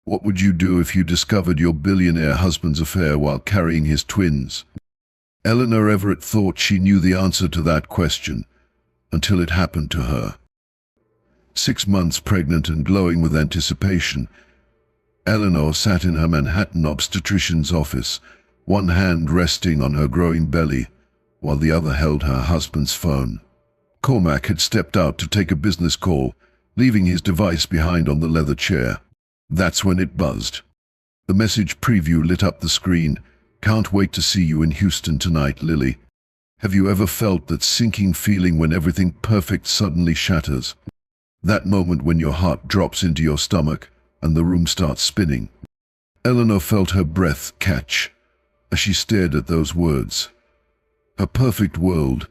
What would you do if you discovered your billionaire husband's affair while carrying his twins? Eleanor Everett thought she knew the answer to that question, until it happened to her. 6 months pregnant and glowing with anticipation, Eleanor sat in her Manhattan obstetrician's office, one hand resting on her growing belly, while the other held her husband's phone. Cormac had stepped out to take a business call, leaving his device behind on the leather chair. That's when it buzzed. The message preview lit up the screen. "Can't wait to see you in Houston tonight, Lily." Have you ever felt that sinking feeling when everything perfect suddenly shatters? That moment when your heart drops into your stomach and the room starts spinning. Eleanor felt her breath catch as she stared at those words. Her perfect world,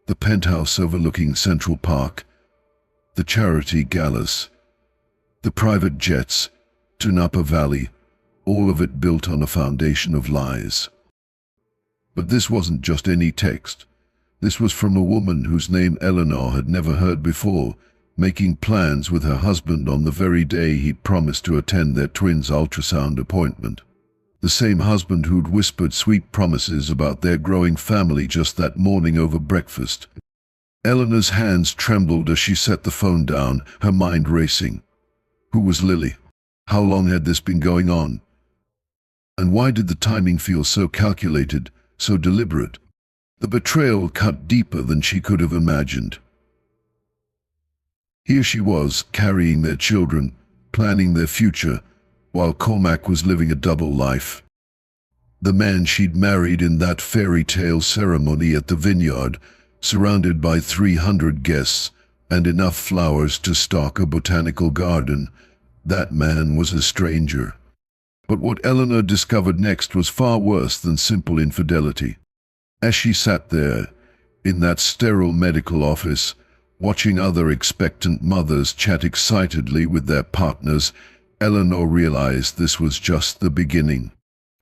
the penthouse overlooking Central Park, the charity galas, the private jets to Napa Valley, all of it built on a foundation of lies. But this wasn't just any text. This was from a woman whose name Eleanor had never heard before, making plans with her husband on the very day he'd promised to attend their twins' ultrasound appointment. The same husband who'd whispered sweet promises about their growing family just that morning over breakfast. Eleanor's hands trembled as she set the phone down, her mind racing. Who was Lily? How long had this been going on? And why did the timing feel so calculated, so deliberate? The betrayal cut deeper than she could have imagined. Here she was, carrying their children, planning their future, while Cormac was living a double life. The man she'd married in that fairy tale ceremony at the vineyard, surrounded by 300 guests and enough flowers to stock a botanical garden, that man was a stranger. But what Eleanor discovered next was far worse than simple infidelity. As she sat there, in that sterile medical office, watching other expectant mothers chat excitedly with their partners, Eleanor realized this was just the beginning.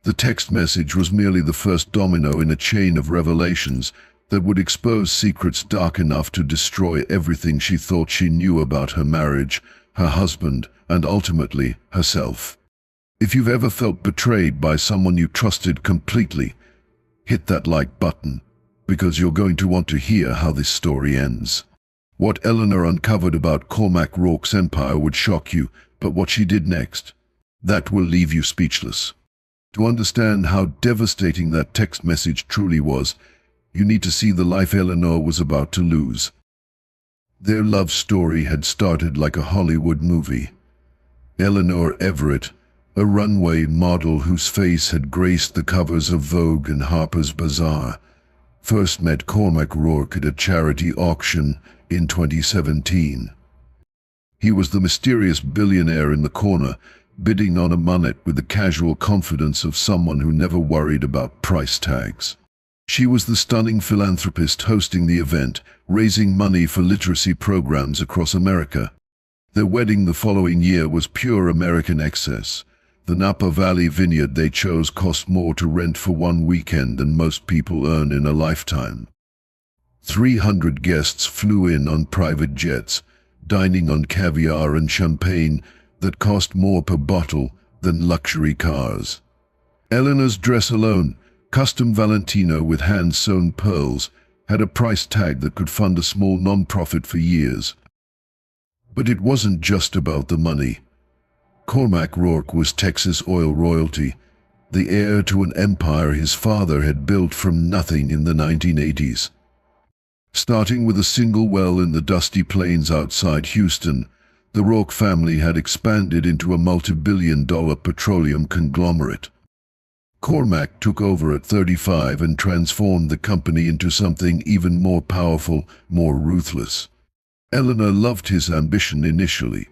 The text message was merely the first domino in a chain of revelations that would expose secrets dark enough to destroy everything she thought she knew about her marriage, her husband, and ultimately herself. If you've ever felt betrayed by someone you trusted completely, hit that like button, because you're going to want to hear how this story ends. What Eleanor uncovered about Cormac Rock's empire would shock you, but what she did next, that will leave you speechless. To understand how devastating that text message truly was, you need to see the life Eleanor was about to lose. Their love story had started like a Hollywood movie. Eleanor Everett, a runway model whose face had graced the covers of Vogue and Harper's Bazaar, first met Cormac Rock at a charity auction in 2017. He was the mysterious billionaire in the corner, bidding on a mullet with the casual confidence of someone who never worried about price tags. She was the stunning philanthropist hosting the event, raising money for literacy programs across America. Their wedding the following year was pure American excess. The Napa Valley vineyard they chose cost more to rent for one weekend than most people earn in a lifetime. 300 guests flew in on private jets, dining on caviar and champagne that cost more per bottle than luxury cars. Eleanor's dress alone, custom Valentino with hand-sewn pearls, had a price tag that could fund a small non-profit for years. But it wasn't just about the money. Cormac Rock was Texas oil royalty, the heir to an empire his father had built from nothing in the 1980s. Starting with a single well in the dusty plains outside Houston, the Rock family had expanded into a multi-billion-dollar petroleum conglomerate. Cormac took over at 35 and transformed the company into something even more powerful, more ruthless. Eleanor loved his ambition initially.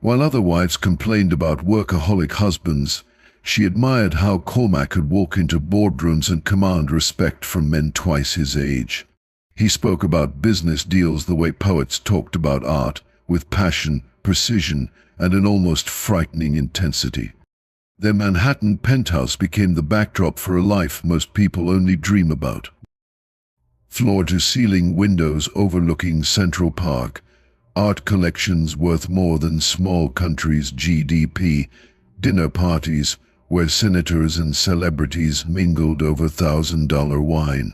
While other wives complained about workaholic husbands, she admired how Cormac could walk into boardrooms and command respect from men twice his age. He spoke about business deals the way poets talked about art, with passion, precision, and an almost frightening intensity. Their Manhattan penthouse became the backdrop for a life most people only dream about. Floor-to-ceiling windows overlooking Central Park, art collections worth more than small countries' GDP, dinner parties where senators and celebrities mingled over $1,000 wine.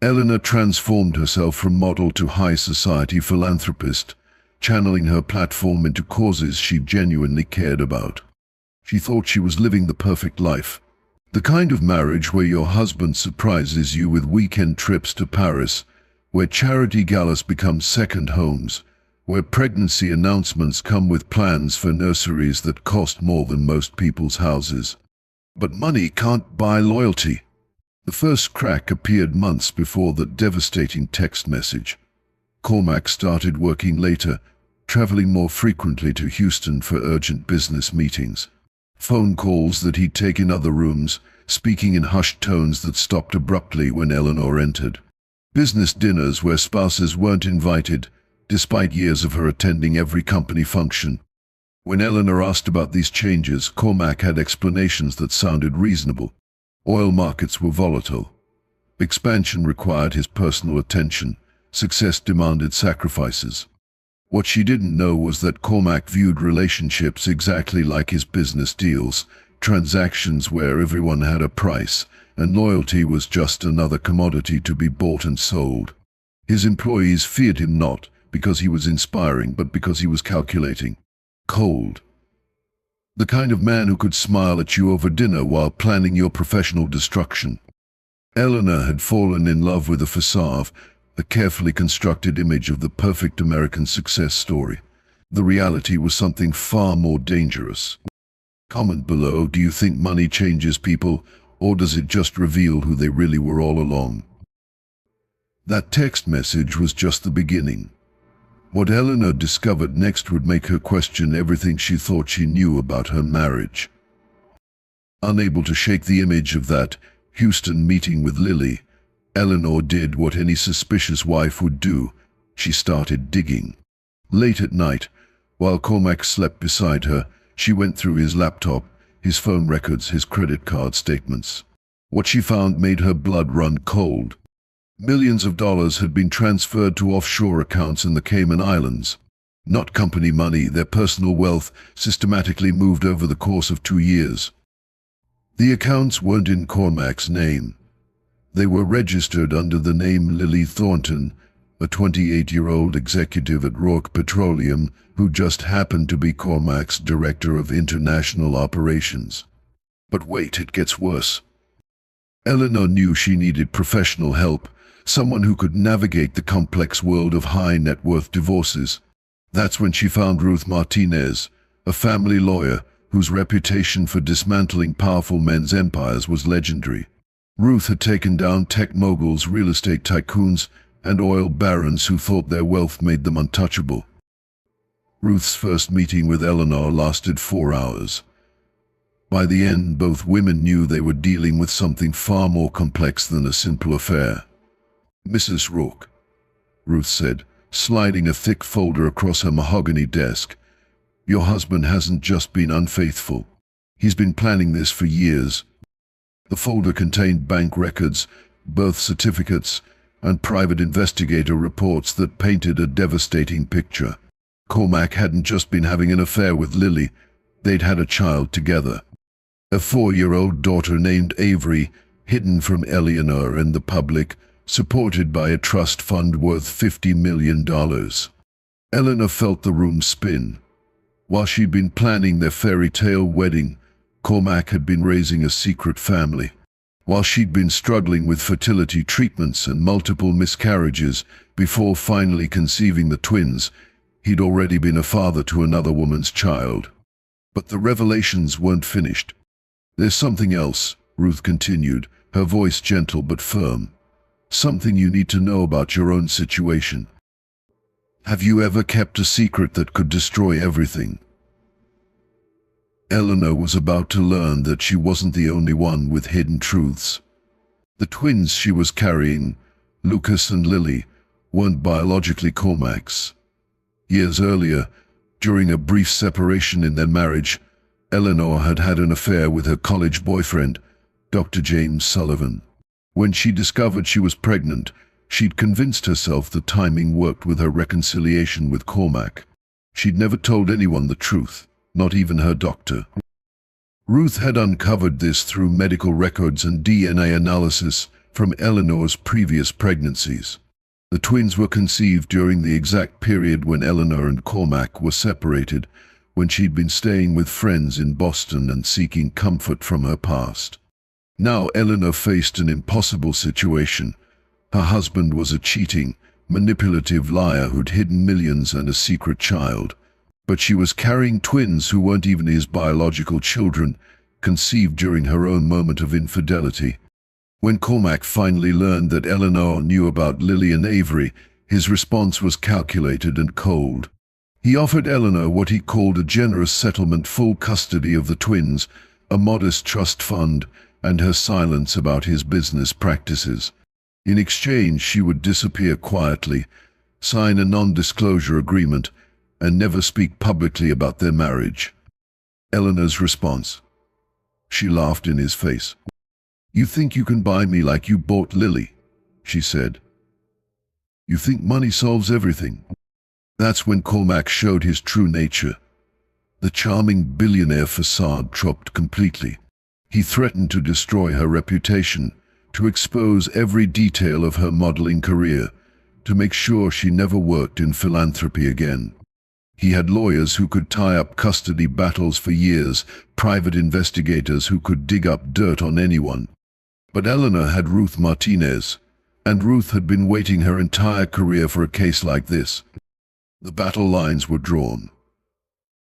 Eleanor transformed herself from model to high society philanthropist, channeling her platform into causes she genuinely cared about. She thought she was living the perfect life. The kind of marriage where your husband surprises you with weekend trips to Paris, where charity galas become second homes, where pregnancy announcements come with plans for nurseries that cost more than most people's houses. But money can't buy loyalty. The first crack appeared months before that devastating text message. Cormac started working later, traveling more frequently to Houston for urgent business meetings. Phone calls that he'd take in other rooms, speaking in hushed tones that stopped abruptly when Eleanor entered. Business dinners where spouses weren't invited, despite years of her attending every company function. When Eleanor asked about these changes, Cormac had explanations that sounded reasonable. Oil markets were volatile. Expansion required his personal attention. Success demanded sacrifices. What she didn't know was that Cormac viewed relationships exactly like his business deals, transactions where everyone had a price, and loyalty was just another commodity to be bought and sold. His employees feared him not because he was inspiring, but because he was calculating. Cold. The kind of man who could smile at you over dinner while planning your professional destruction. Eleanor had fallen in love with a facade, a carefully constructed image of the perfect American success story. The reality was something far more dangerous. Comment below, do you think money changes people, or does it just reveal who they really were all along? That text message was just the beginning. What Eleanor discovered next would make her question everything she thought she knew about her marriage. Unable to shake the image of that Houston meeting with Lily, Eleanor did what any suspicious wife would do. She started digging. Late at night, while Cormac slept beside her, she went through his laptop, his phone records, his credit card statements. What she found made her blood run cold. Millions of dollars had been transferred to offshore accounts in the Cayman Islands. Not company money, their personal wealth, systematically moved over the course of 2 years. The accounts weren't in Cormac's name. They were registered under the name Lily Thornton, a 28-year-old executive at Rock Petroleum who just happened to be Cormac's director of international operations. But wait, it gets worse. Eleanor knew she needed professional help, someone who could navigate the complex world of high-net-worth divorces. That's when she found Ruth Martinez, a family lawyer whose reputation for dismantling powerful men's empires was legendary. Ruth had taken down tech moguls, real estate tycoons, and oil barons who thought their wealth made them untouchable. Ruth's first meeting with Eleanor lasted 4 hours. By the end, both women knew they were dealing with something far more complex than a simple affair. "Mrs. Rock," Ruth said, sliding a thick folder across her mahogany desk, "your husband hasn't just been unfaithful. He's been planning this for years." The folder contained bank records, birth certificates, and private investigator reports that painted a devastating picture. Cormac hadn't just been having an affair with Lily, they'd had a child together. A 4-year-old daughter named Avery, hidden from Eleanor and the public, supported by a trust fund worth $50 million. Eleanor felt the room spin. While she'd been planning their fairy tale wedding, Cormac had been raising a secret family. While she'd been struggling with fertility treatments and multiple miscarriages before finally conceiving the twins, he'd already been a father to another woman's child. But the revelations weren't finished. "There's something else," Ruth continued, her voice gentle but firm. "Something you need to know about your own situation. Have you ever kept a secret that could destroy everything?" Eleanor was about to learn that she wasn't the only one with hidden truths. The twins she was carrying, Lucas and Lily, weren't biologically Cormac's. Years earlier, during a brief separation in their marriage, Eleanor had had an affair with her college boyfriend, Dr. James Sullivan. When she discovered she was pregnant, she'd convinced herself the timing worked with her reconciliation with Cormac. She'd never told anyone the truth, not even her doctor. Ruth had uncovered this through medical records and DNA analysis from Eleanor's previous pregnancies. The twins were conceived during the exact period when Eleanor and Cormac were separated, when she'd been staying with friends in Boston and seeking comfort from her past. Now Eleanor faced an impossible situation. Her husband was a cheating, manipulative liar who'd hidden millions and a secret child. But she was carrying twins who weren't even his biological children, conceived during her own moment of infidelity. When Cormac finally learned that Eleanor knew about Lily and Avery, his response was calculated and cold. He offered Eleanor what he called a generous settlement, full custody of the twins, a modest trust fund, and her silence about his business practices. In exchange, she would disappear quietly, sign a non-disclosure agreement, and never speak publicly about their marriage. Eleanor's response. She laughed in his face. "You think you can buy me like you bought Lily," she said. "You think money solves everything." That's when Cormac showed his true nature. The charming billionaire facade dropped completely. He threatened to destroy her reputation, to expose every detail of her modeling career, to make sure she never worked in philanthropy again. He had lawyers who could tie up custody battles for years, private investigators who could dig up dirt on anyone. But Eleanor had Ruth Martinez, and Ruth had been waiting her entire career for a case like this. The battle lines were drawn.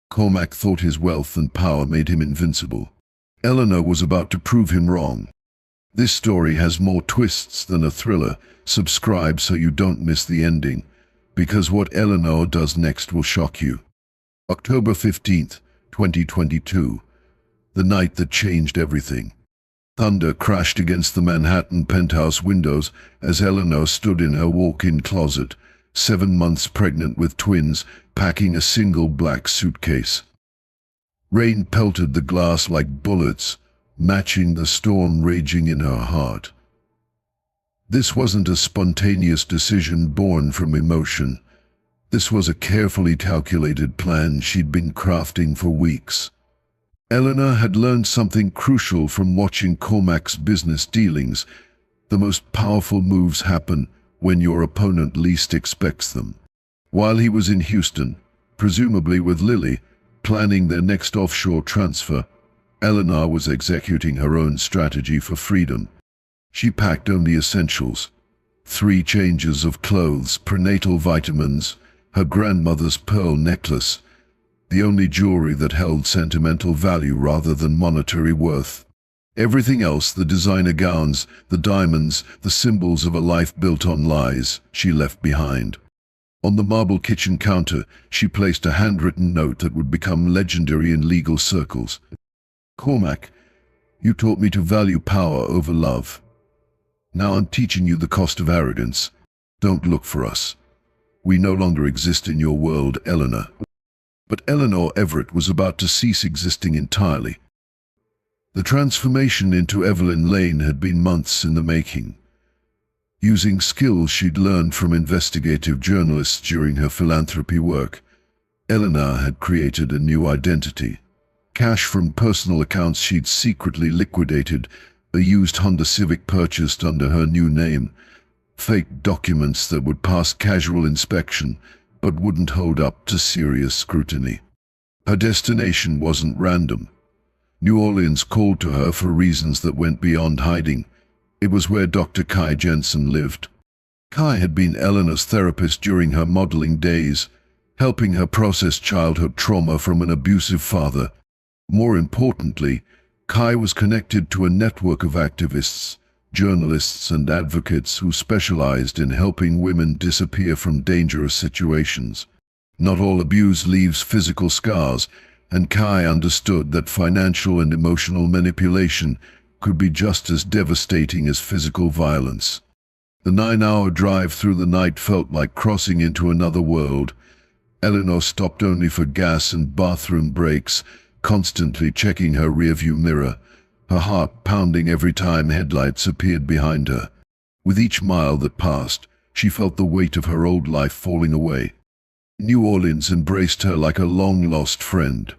Cormac thought his wealth and power made him invincible. Eleanor was about to prove him wrong. This story has more twists than a thriller. Subscribe so you don't miss the ending, because what Eleanor does next will shock you. October 15th, 2022. The night that changed everything. Thunder crashed against the Manhattan penthouse windows as Eleanor stood in her walk-in closet, 7 months pregnant with twins, packing a single black suitcase. Rain pelted the glass like bullets, matching the storm raging in her heart. This wasn't a spontaneous decision born from emotion. This was a carefully calculated plan she'd been crafting for weeks. Eleanor had learned something crucial from watching Cormac's business dealings. The most powerful moves happen when your opponent least expects them. While he was in Houston, presumably with Lily, planning their next offshore transfer, Eleanor was executing her own strategy for freedom. She packed only essentials: 3 changes of clothes, prenatal vitamins, her grandmother's pearl necklace, the only jewelry that held sentimental value rather than monetary worth. Everything else, the designer gowns, the diamonds, the symbols of a life built on lies, she left behind. On the marble kitchen counter, she placed a handwritten note that would become legendary in legal circles. "Cormac, you taught me to value power over love. Now I'm teaching you the cost of arrogance. Don't look for us. We no longer exist in your world, Eleanor." But Eleanor Everett was about to cease existing entirely. The transformation into Evelyn Lane had been months in the making. Using skills she'd learned from investigative journalists during her philanthropy work, Eleanor had created a new identity. Cash from personal accounts she'd secretly liquidated, a used Honda Civic purchased under her new name, fake documents that would pass casual inspection but wouldn't hold up to serious scrutiny. Her destination wasn't random. New Orleans called to her for reasons that went beyond hiding. It was where Dr. Kai Jensen lived. Kai had been Eleanor's therapist during her modeling days, helping her process childhood trauma from an abusive father. More importantly, Kai was connected to a network of activists, journalists and advocates who specialized in helping women disappear from dangerous situations. Not all abuse leaves physical scars, and Kai understood that financial and emotional manipulation could be just as devastating as physical violence. The 9-hour drive through the night felt like crossing into another world. Eleanor stopped only for gas and bathroom breaks, constantly checking her rearview mirror, her heart pounding every time headlights appeared behind her. With each mile that passed, she felt the weight of her old life falling away. New Orleans embraced her like a long-lost friend.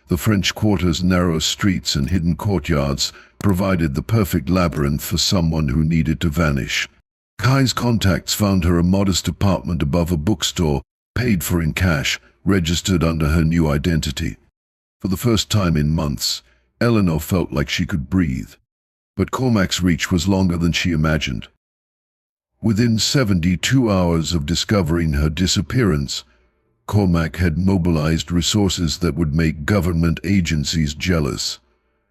The French Quarter's narrow streets and hidden courtyards provided the perfect labyrinth for someone who needed to vanish. Kai's contacts found her a modest apartment above a bookstore, paid for in cash, registered under her new identity. For the first time in months, Eleanor felt like she could breathe. But Cormac's reach was longer than she imagined. Within 72 hours of discovering her disappearance, Cormac had mobilized resources that would make government agencies jealous.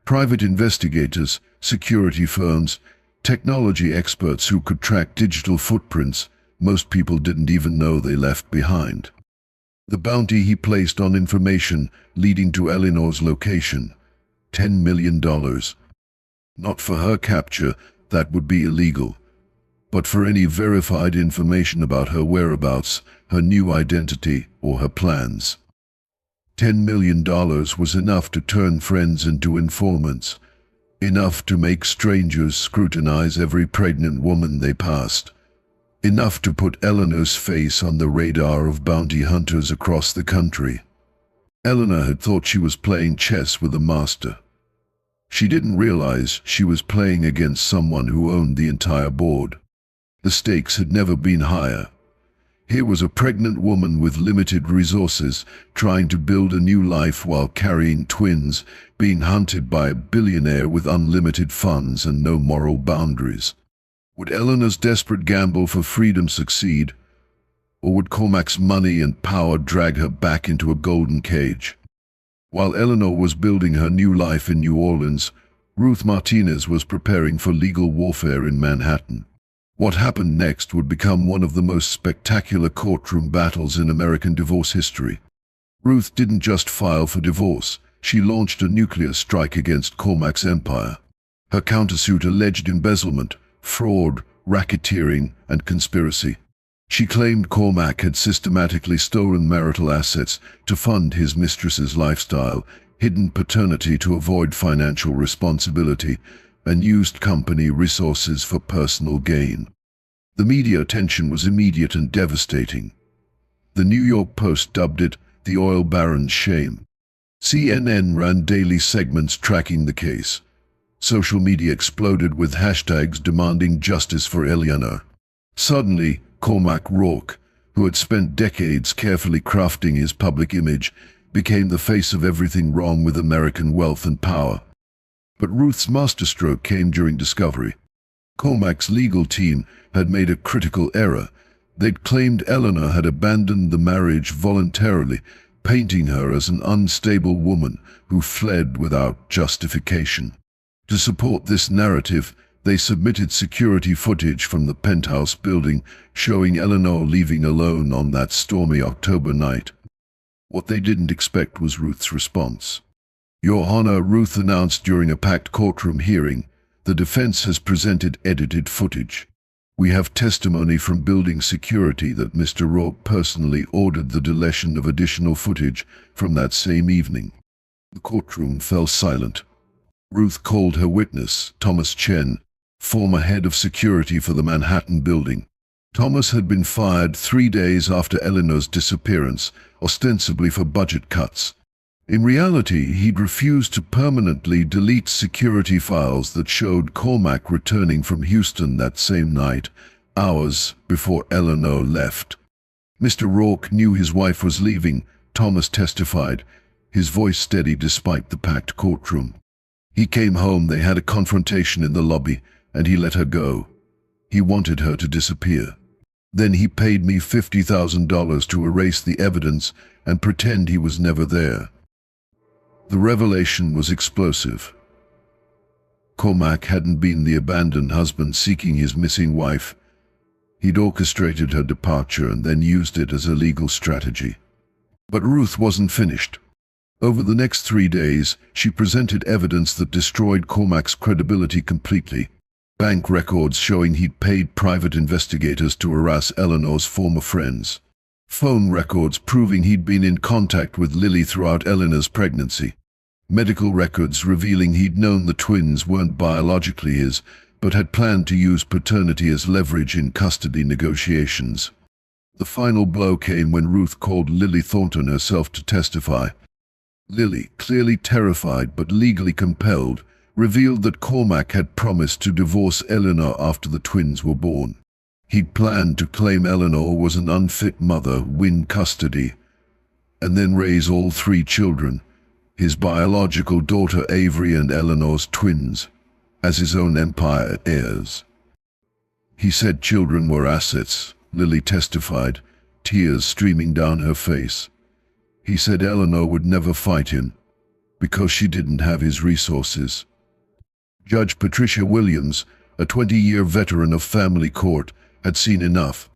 Private investigators, security firms, technology experts who could track digital footprints most people didn't even know they left behind. The bounty he placed on information leading to Eleanor's location, $10 million. Not for her capture, that would be illegal, but for any verified information about her whereabouts, her new identity, or her plans. $10 million was enough to turn friends into informants, enough to make strangers scrutinize every pregnant woman they passed, enough to put Eleanor's face on the radar of bounty hunters across the country. Eleanor had thought she was playing chess with a master. She didn't realize she was playing against someone who owned the entire board. The stakes had never been higher. Here was a pregnant woman with limited resources, trying to build a new life while carrying twins, being hunted by a billionaire with unlimited funds and no moral boundaries. Would Eleanor's desperate gamble for freedom succeed, or would Cormac's money and power drag her back into a golden cage? While Eleanor was building her new life in New Orleans, Ruth Martinez was preparing for legal warfare in Manhattan. What happened next would become one of the most spectacular courtroom battles in American divorce history. Ruth didn't just file for divorce, she launched a nuclear strike against Cormac's empire. Her countersuit alleged embezzlement, fraud, racketeering, and conspiracy. She claimed Cormac had systematically stolen marital assets to fund his mistress's lifestyle, hidden paternity to avoid financial responsibility, and used company resources for personal gain. The media attention was immediate and devastating. The New York Post dubbed it the oil baron's shame. CNN ran daily segments tracking the case. Social media exploded with hashtags demanding justice for Eleanor. Suddenly, Cormac Rock, who had spent decades carefully crafting his public image, became the face of everything wrong with American wealth and power. But Ruth's masterstroke came during discovery. Cormac's legal team had made a critical error. They'd claimed Eleanor had abandoned the marriage voluntarily, painting her as an unstable woman who fled without justification. To support this narrative, they submitted security footage from the penthouse building showing Eleanor leaving alone on that stormy October night. What they didn't expect was Ruth's response. "Your Honor," Ruth announced during a packed courtroom hearing, "the defense has presented edited footage. We have testimony from building security that Mr. Rock personally ordered the deletion of additional footage from that same evening." The courtroom fell silent. Ruth called her witness, Thomas Chen, former head of security for the Manhattan building. Thomas had been fired 3 days after Eleanor's disappearance, ostensibly for budget cuts. In reality, he'd refused to permanently delete security files that showed Cormac returning from Houston that same night, hours before Eleanor left. Mr. Rock knew his wife was leaving, Thomas testified, his voice steady despite the packed courtroom. He came home, they had a confrontation in the lobby, and he let her go. He wanted her to disappear. Then he paid me $50,000 to erase the evidence and pretend he was never there. The revelation was explosive. Cormac hadn't been the abandoned husband seeking his missing wife. He'd orchestrated her departure and then used it as a legal strategy. But Ruth wasn't finished. Over the next 3 days, she presented evidence that destroyed Cormac's credibility completely. Bank records showing he'd paid private investigators to harass Eleanor's former friends. Phone records proving he'd been in contact with Lily throughout Eleanor's pregnancy. Medical records revealing he'd known the twins weren't biologically his, but had planned to use paternity as leverage in custody negotiations. The final blow came when Ruth called Lily Thornton herself to testify. Lily, clearly terrified but legally compelled, revealed that Cormac had promised to divorce Eleanor after the twins were born. He'd planned to claim Eleanor was an unfit mother, win custody, and then raise all three children, his biological daughter Avery and Eleanor's twins, as his own empire heirs. He said children were assets, Lily testified, tears streaming down her face. He said Eleanor would never fight him, because she didn't have his resources. Judge Patricia Williams, a 20-year veteran of family court, had seen enough.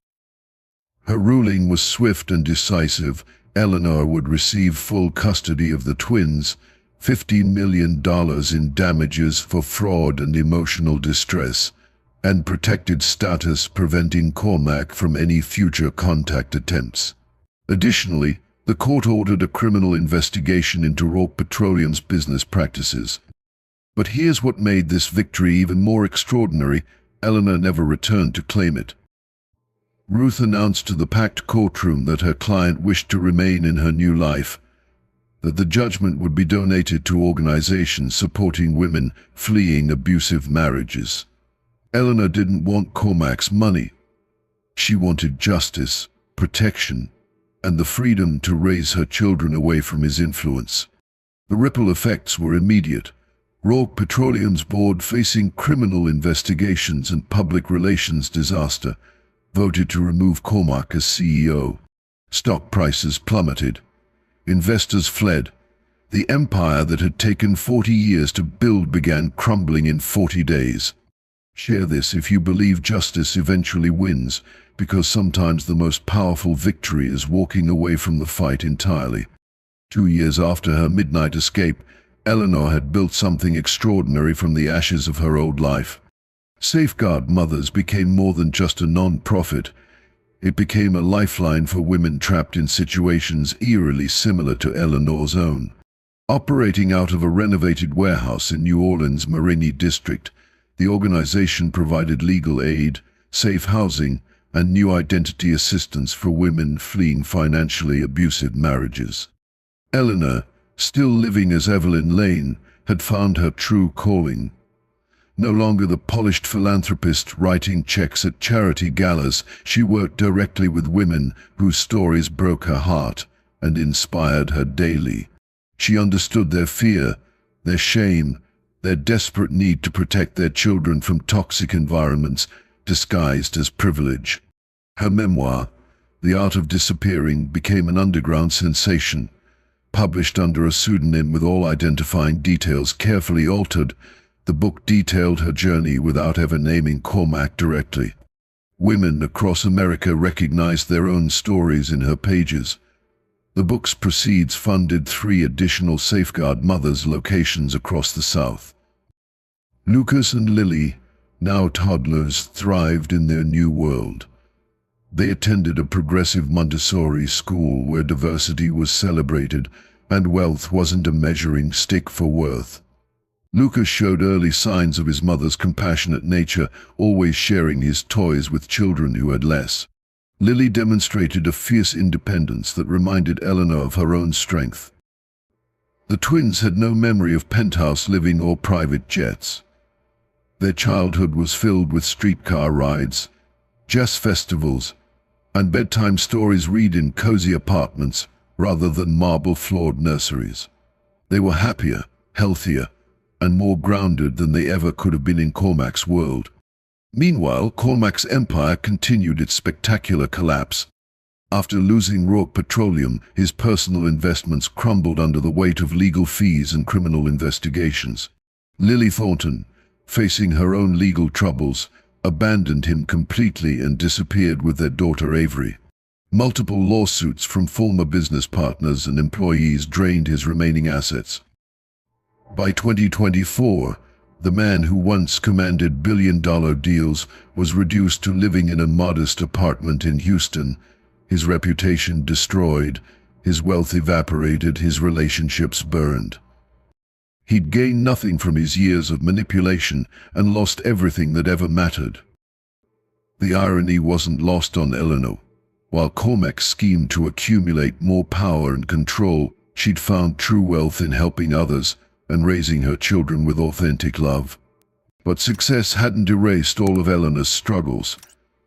Her ruling was swift and decisive. Eleanor would receive full custody of the twins, $15 million in damages for fraud and emotional distress, and protected status preventing Cormac from any future contact attempts. Additionally, the court ordered a criminal investigation into Rock Petroleum's business practices. But here's what made this victory even more extraordinary: Eleanor never returned to claim it. Ruth announced to the packed courtroom that her client wished to remain in her new life, that the judgment would be donated to organizations supporting women fleeing abusive marriages. Eleanor didn't want Cormac's money. She wanted justice, protection, and the freedom to raise her children away from his influence. The ripple effects were immediate. Rock Petroleum's board, facing criminal investigations and public relations disaster, voted to remove Cormac as CEO. Stock prices plummeted. Investors fled. The empire that had taken 40 years to build began crumbling in 40 days. Share this if you believe justice eventually wins, because sometimes the most powerful victory is walking away from the fight entirely. 2 years after her midnight escape, Eleanor had built something extraordinary from the ashes of her old life. Safeguard Mothers became more than just a non-profit. It became a lifeline for women trapped in situations eerily similar to Eleanor's own. Operating out of a renovated warehouse in New Orleans' Marigny district, the organization provided legal aid, safe housing, and new identity assistance for women fleeing financially abusive marriages. Eleanor, still living as Evelyn Lane, had found her true calling. No longer the polished philanthropist writing checks at charity galas, she worked directly with women whose stories broke her heart and inspired her daily. She understood their fear, their shame, their desperate need to protect their children from toxic environments disguised as privilege. Her memoir, The Art of Disappearing, became an underground sensation. Published under a pseudonym with all identifying details carefully altered, the book detailed her journey without ever naming Cormac directly. Women across America recognized their own stories in her pages. The book's proceeds funded 3 additional Safeguard Mothers locations across the South. Lucas and Lily, now toddlers, thrived in their new world. They attended a progressive Montessori school where diversity was celebrated and wealth wasn't a measuring stick for worth. Lucas showed early signs of his mother's compassionate nature, always sharing his toys with children who had less. Lily demonstrated a fierce independence that reminded Eleanor of her own strength. The twins had no memory of penthouse living or private jets. Their childhood was filled with streetcar rides, jazz festivals, and bedtime stories read in cozy apartments rather than marble-floored nurseries. They were happier, healthier, and more grounded than they ever could have been in Cormac's world. Meanwhile, Cormac's empire continued its spectacular collapse. After losing Rock Petroleum, his personal investments crumbled under the weight of legal fees and criminal investigations. Lily Thornton, facing her own legal troubles, abandoned him completely and disappeared with their daughter Avery. Multiple lawsuits from former business partners and employees drained his remaining assets. By 2024, the man who once commanded billion-dollar deals was reduced to living in a modest apartment in Houston, his reputation destroyed, his wealth evaporated, his relationships burned. He'd gained nothing from his years of manipulation and lost everything that ever mattered. The irony wasn't lost on Eleanor. While Cormac schemed to accumulate more power and control, She'd found true wealth in helping others and raising her children with authentic love. But success hadn't erased all of Eleanor's struggles.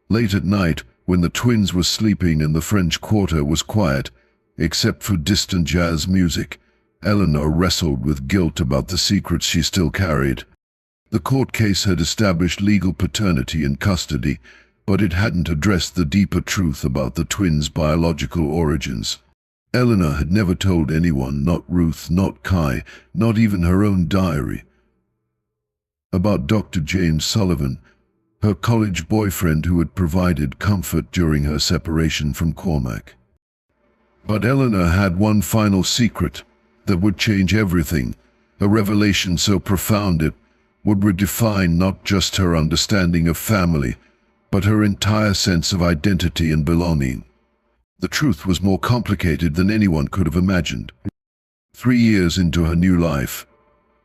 Late at night, when the twins were sleeping and the French Quarter was quiet, except for distant jazz music, Eleanor wrestled with guilt about the secrets she still carried. The court case had established legal paternity and custody, but it hadn't addressed the deeper truth about the twins' biological origins. Eleanor had never told anyone, not Ruth, not Kai, not even her own diary, about Dr. James Sullivan, her college boyfriend who had provided comfort during her separation from Cormac. But Eleanor had one final secret that would change everything, a revelation so profound it would redefine not just her understanding of family, but her entire sense of identity and belonging. The truth was more complicated than anyone could have imagined. 3 years into her new life,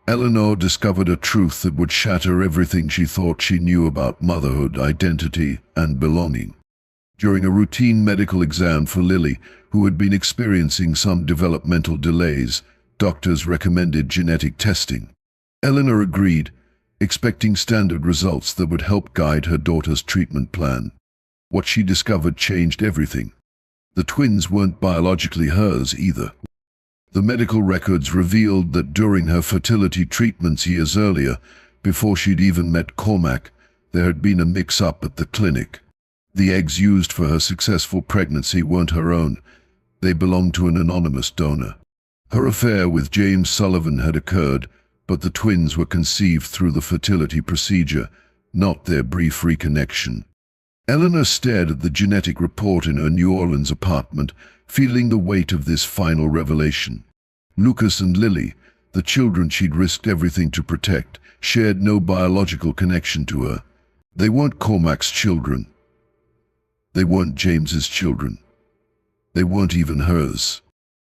Eleanor discovered a truth that would shatter everything she thought she knew about motherhood, identity, and belonging. During a routine medical exam for Lily, who had been experiencing some developmental delays, doctors recommended genetic testing. Eleanor agreed, expecting standard results that would help guide her daughter's treatment plan. What she discovered changed everything. The twins weren't biologically hers either. The medical records revealed that during her fertility treatments years earlier, before she'd even met Cormac, there had been a mix-up at the clinic. The eggs used for her successful pregnancy weren't her own. They belonged to an anonymous donor. Her affair with James Sullivan had occurred, but the twins were conceived through the fertility procedure, not their brief reconnection. Eleanor stared at the genetic report in her New Orleans apartment, feeling the weight of this final revelation. Lucas and Lily, the children she'd risked everything to protect, shared no biological connection to her. They weren't Cormac's children. They weren't James's children. They weren't even hers.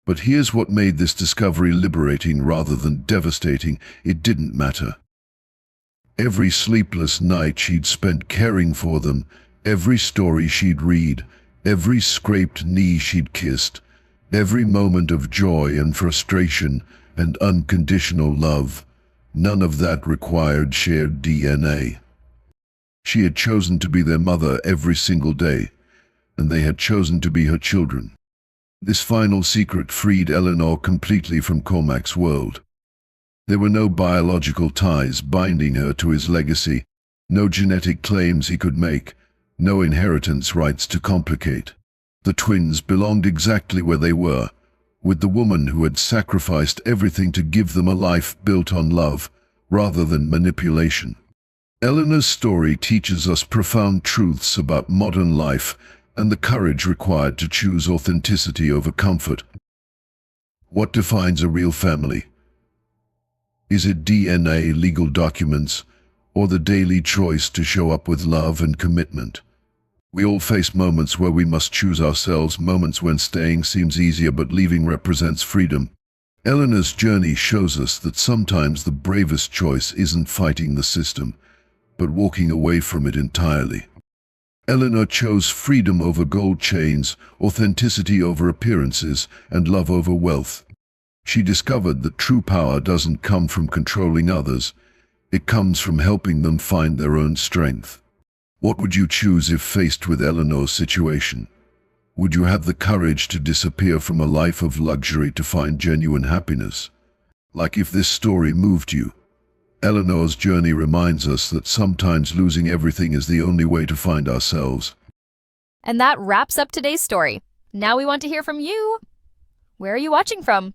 But here's what made this discovery liberating rather than devastating: it didn't matter. Every sleepless night she'd spent caring for them, every story she'd read, every scraped knee she'd kissed, every moment of joy and frustration and unconditional love, none of that required shared DNA. She had chosen to be their mother every single day, and they had chosen to be her children. This final secret freed Eleanor completely from Cormac's world. There were no biological ties binding her to his legacy, no genetic claims he could make, no inheritance rights to complicate. The twins belonged exactly where they were, with the woman who had sacrificed everything to give them a life built on love, rather than manipulation. Eleanor's story teaches us profound truths about modern life and the courage required to choose authenticity over comfort. What defines a real family? Is it DNA, legal documents, or the daily choice to show up with love and commitment? We all face moments where we must choose ourselves, moments when staying seems easier but leaving represents freedom. Eleanor's journey shows us that sometimes the bravest choice isn't fighting the system, but walking away from it entirely. Eleanor chose freedom over gold chains, authenticity over appearances, and love over wealth. She discovered that true power doesn't come from controlling others. It comes from helping them find their own strength. What would you choose if faced with Eleanor's situation? Would you have the courage to disappear from a life of luxury to find genuine happiness? Like if this story moved you, Eleanor's journey reminds us that sometimes losing everything is the only way to find ourselves. And that wraps up today's story. Now we want to hear from you. Where are you watching from?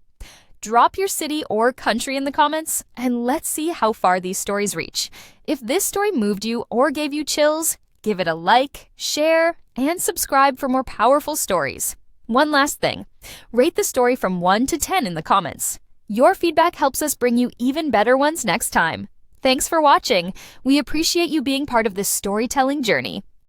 Drop your city or country in the comments, and let's see how far these stories reach. If this story moved you or gave you chills, give it a like, share, and subscribe for more powerful stories. One last thing, rate the story from 1 to 10 in the comments. Your feedback helps us bring you even better ones next time. Thanks for watching. We appreciate you being part of this storytelling journey.